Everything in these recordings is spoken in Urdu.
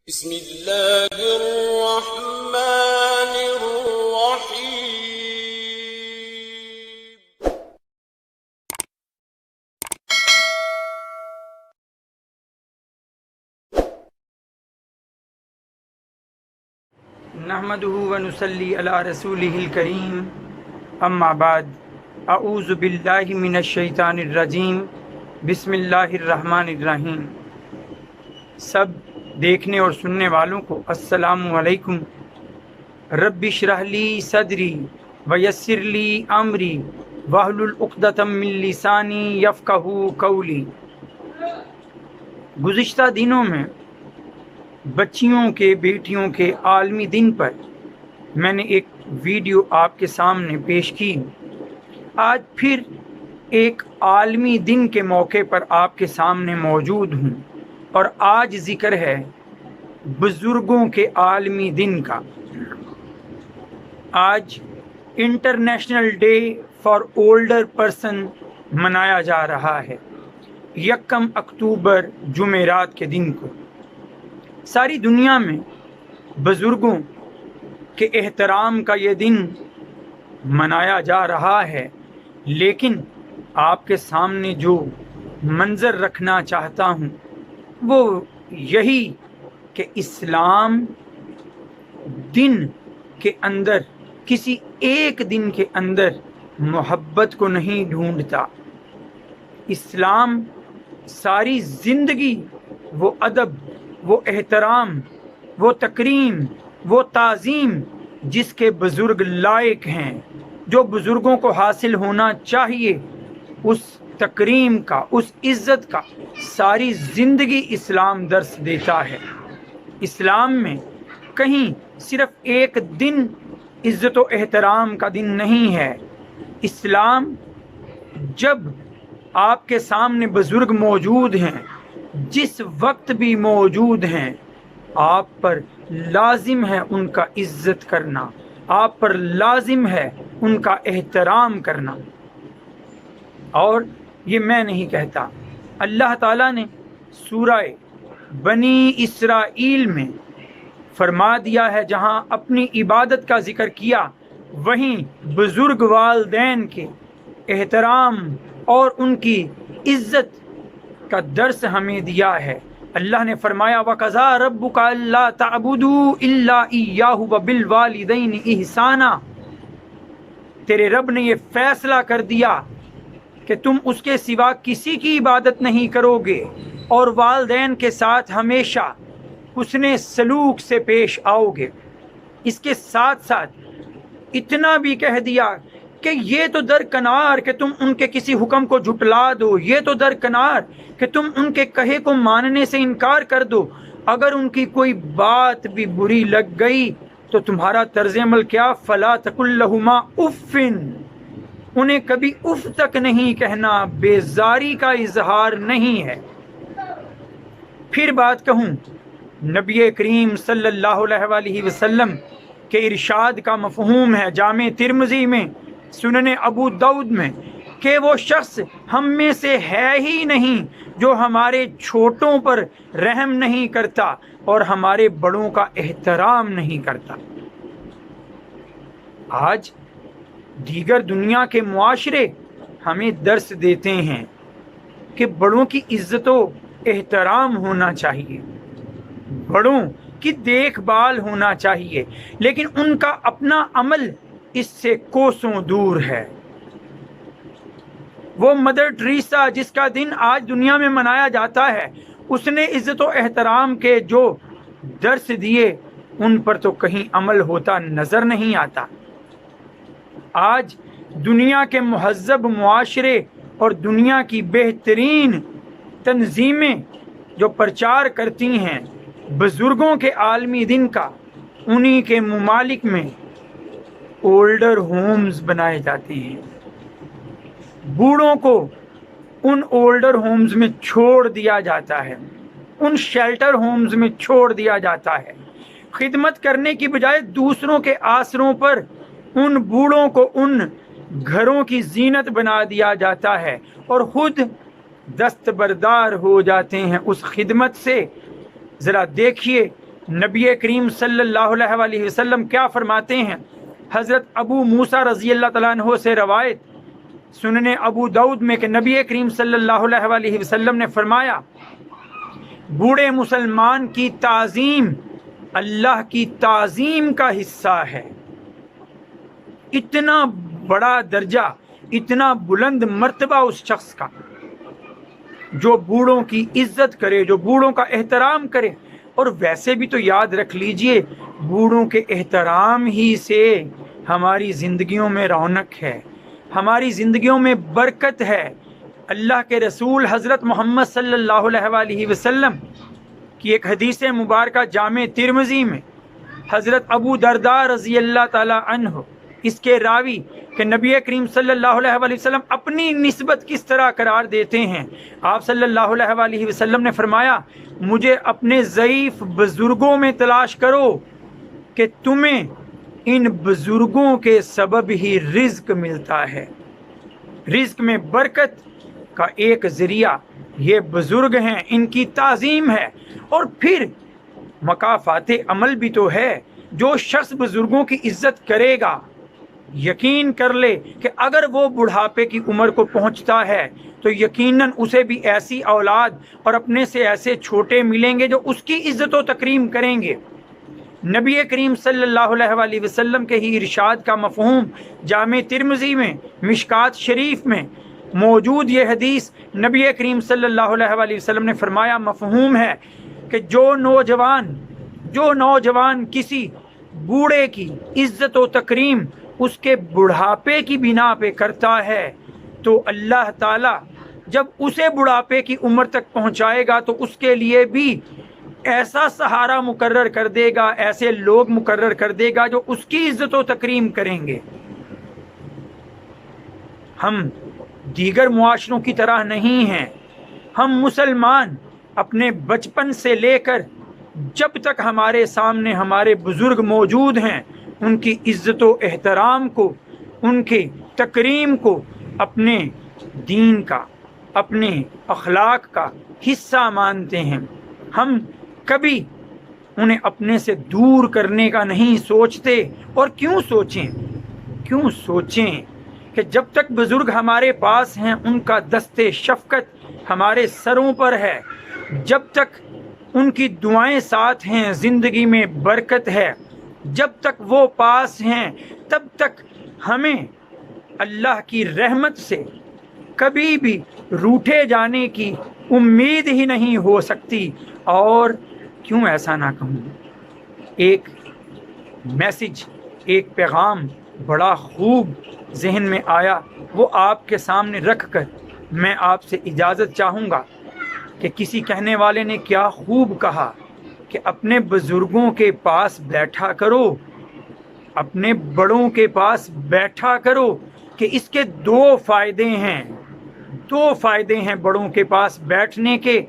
بسم اللہ الرحمن الرحیم۔ نحمده ونصلي على رسوله الكريم اما بعد اعوذ باللہ من الشیطان الرجیم بسم اللہ الرحمن الرحیم۔ سب دیکھنے اور سننے والوں کو السلام علیکم۔ رب اشرح لی صدری ویسر لی امری واحلل عقدۃ من لسانی یفقہوا قولی۔ گزشتہ دنوں میں بچیوں کے بیٹیوں کے عالمی دن پر میں نے ایک ویڈیو آپ کے سامنے پیش کی۔ آج پھر ایک عالمی دن کے موقع پر آپ کے سامنے موجود ہوں اور آج ذکر ہے بزرگوں کے عالمی دن کا۔ آج international day for older person منایا جا رہا ہے، 1 اکتوبر جمعرات کے دن کو۔ ساری دنیا میں بزرگوں کے احترام کا یہ دن منایا جا رہا ہے، لیکن آپ کے سامنے جو منظر رکھنا چاہتا ہوں وہ یہی کہ اسلام دن کے اندر، کسی ایک دن کے اندر محبت کو نہیں ڈھونڈتا۔ اسلام ساری زندگی وہ ادب، وہ احترام، وہ تکریم، وہ تعظیم جس کے بزرگ لائق ہیں، جو بزرگوں کو حاصل ہونا چاہیے، اس تکریم کا، اس عزت کا ساری زندگی اسلام درس دیتا ہے۔ اسلام میں کہیں صرف ایک دن عزت و احترام کا دن نہیں ہے۔ اسلام جب آپ کے سامنے بزرگ موجود ہیں، جس وقت بھی موجود ہیں، آپ پر لازم ہے ان کا عزت کرنا، آپ پر لازم ہے ان کا احترام کرنا۔ اور یہ میں نہیں کہتا، اللہ تعالیٰ نے سورہ بنی اسرائیل میں فرما دیا ہے، جہاں اپنی عبادت کا ذکر کیا وہیں بزرگ والدین کے احترام اور ان کی عزت کا درس ہمیں دیا ہے۔ اللہ نے فرمایا وَقَضَىٰ رَبُّكَ أَلَّا تَعْبُدُوا إِلَّا إِيَّاهُ وَبِالْوَالِدَيْنِ إِحْسَانًا۔ تیرے رب نے یہ فیصلہ کر دیا کہ تم اس کے سوا کسی کی عبادت نہیں کرو گے اور والدین کے ساتھ ہمیشہ حسن سلوک سے پیش آؤ گے۔ اس کے ساتھ ساتھ اتنا بھی کہہ دیا کہ یہ تو درکنار کہ تم ان کے کسی حکم کو جھٹلا دو، یہ تو درکنار کہ تم ان کے کہے کو ماننے سے انکار کر دو۔ اگر ان کی کوئی بات بھی بری لگ گئی تو تمہارا طرز عمل کیا؟ فَلَا تَقُل لَّهُمَا اُفٍّ، انہیں کبھی اف تک نہیں کہنا، بیزاری کا اظہار نہیں ہے۔ پھر بات کہوں، نبی کریم صلی اللہ علیہ وآلہ وسلم کے ارشاد کا مفہوم ہے جامع ترمذی میں، سنن ابو داؤد میں، کہ وہ شخص ہم میں سے ہے ہی نہیں جو ہمارے چھوٹوں پر رحم نہیں کرتا اور ہمارے بڑوں کا احترام نہیں کرتا۔ آج دیگر دنیا کے معاشرے ہمیں درس دیتے ہیں کہ بڑوں کی عزت و احترام ہونا چاہیے، بڑوں کی دیکھ بھال ہونا چاہیے، لیکن ان کا اپنا عمل اس سے کوسوں دور ہے۔ وہ مدر ٹریسا جس کا دن آج دنیا میں منایا جاتا ہے، اس نے عزت و احترام کے جو درس دیے ان پر تو کہیں عمل ہوتا نظر نہیں آتا۔ آج دنیا کے مہذب معاشرے اور دنیا کی بہترین تنظیمیں جو پرچار کرتی ہیں بزرگوں کے عالمی دن کا، انہی کے ممالک میں اولڈر ہومز بنائے جاتے ہیں۔ بوڑھوں کو ان اولڈر ہومز میں چھوڑ دیا جاتا ہے، ان شیلٹر ہومز میں چھوڑ دیا جاتا ہے۔ خدمت کرنے کی بجائے دوسروں کے آسروں پر ان بوڑھوں کو ان گھروں کی زینت بنا دیا جاتا ہے اور خود دستبردار ہو جاتے ہیں اس خدمت سے۔ ذرا دیکھیے نبی کریم صلی اللہ علیہ وسلم کیا فرماتے ہیں؟ حضرت ابو موسیٰ رضی اللہ تعالیٰ عنہ سے روایت سنن ابو داؤد میں کہ نبی کریم صلی اللہ علیہ وسلم نے فرمایا بوڑھے مسلمان کی تعظیم اللہ کی تعظیم کا حصہ ہے۔ اتنا بڑا درجہ، اتنا بلند مرتبہ اس شخص کا جو بوڑھوں کی عزت کرے، جو بوڑھوں کا احترام کرے۔ اور ویسے بھی تو یاد رکھ لیجئے بوڑھوں کے احترام ہی سے ہماری زندگیوں میں رونق ہے، ہماری زندگیوں میں برکت ہے۔ اللہ کے رسول حضرت محمد صلی اللہ علیہ وسلم کی ایک حدیث مبارکہ جامع ترمذی میں حضرت ابو درداء رضی اللہ تعالی عنہ اس کے راوی کہ نبی کریم صلی اللہ علیہ وسلم اپنی نسبت کس طرح قرار دیتے ہیں۔ آپ صلی اللہ علیہ وسلم نے فرمایا مجھے اپنے ضعیف بزرگوں میں تلاش کرو کہ تمہیں ان بزرگوں کے سبب ہی رزق ملتا ہے۔ رزق میں برکت کا ایک ذریعہ یہ بزرگ ہیں، ان کی تعظیم ہے۔ اور پھر مکافات عمل بھی تو ہے۔ جو شخص بزرگوں کی عزت کرے گا یقین کر لے کہ اگر وہ بڑھاپے کی عمر کو پہنچتا ہے تو یقیناً اسے بھی ایسی اولاد اور اپنے سے ایسے چھوٹے ملیں گے جو اس کی عزت و تکریم کریں گے۔ نبی کریم صلی اللہ علیہ وسلم کے ہی ارشاد کا مفہوم جامع ترمذی میں مشکات شریف میں موجود یہ حدیث نبی کریم صلی اللہ علیہ وسلم نے فرمایا مفہوم ہے کہ جو نوجوان کسی بوڑھے کی عزت و تکریم اس کے بڑھاپے کی بنا پہ کرتا ہے تو اللہ تعالی جب اسے بڑھاپے کی عمر تک پہنچائے گا تو اس کے لیے بھی ایسا سہارا مقرر کر دے گا، ایسے لوگ مقرر کر دے گا جو اس کی عزت و تکریم کریں گے۔ ہم دیگر معاشروں کی طرح نہیں ہیں۔ ہم مسلمان اپنے بچپن سے لے کر جب تک ہمارے سامنے ہمارے بزرگ موجود ہیں ان کی عزت و احترام کو، ان کی تکریم کو اپنے دین کا، اپنے اخلاق کا حصہ مانتے ہیں۔ ہم کبھی انہیں اپنے سے دور کرنے کا نہیں سوچتے۔ اور کیوں سوچیں کہ جب تک بزرگ ہمارے پاس ہیں ان کا دست شفقت ہمارے سروں پر ہے، جب تک ان کی دعائیں ساتھ ہیں زندگی میں برکت ہے، جب تک وہ پاس ہیں تب تک ہمیں اللہ کی رحمت سے کبھی بھی روٹھے جانے کی امید ہی نہیں ہو سکتی۔ اور کیوں ایسا نہ کہوں، ایک میسج، ایک پیغام بڑا خوب ذہن میں آیا، وہ آپ کے سامنے رکھ کر میں آپ سے اجازت چاہوں گا کہ کسی کہنے والے نے کیا خوب کہا کہ اپنے بزرگوں کے پاس بیٹھا کرو، اپنے بڑوں کے پاس بیٹھا کرو، کہ اس کے دو فائدے ہیں بڑوں کے پاس بیٹھنے کے،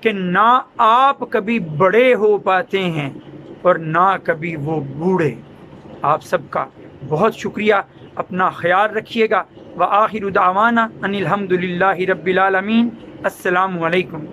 کہ نہ آپ کبھی بڑے ہو پاتے ہیں اور نہ کبھی وہ بوڑھے۔ آپ سب کا بہت شکریہ، اپنا خیال رکھیے گا۔ وآخر دعوانا ان الحمد للہ رب العالمین۔ السلام علیکم۔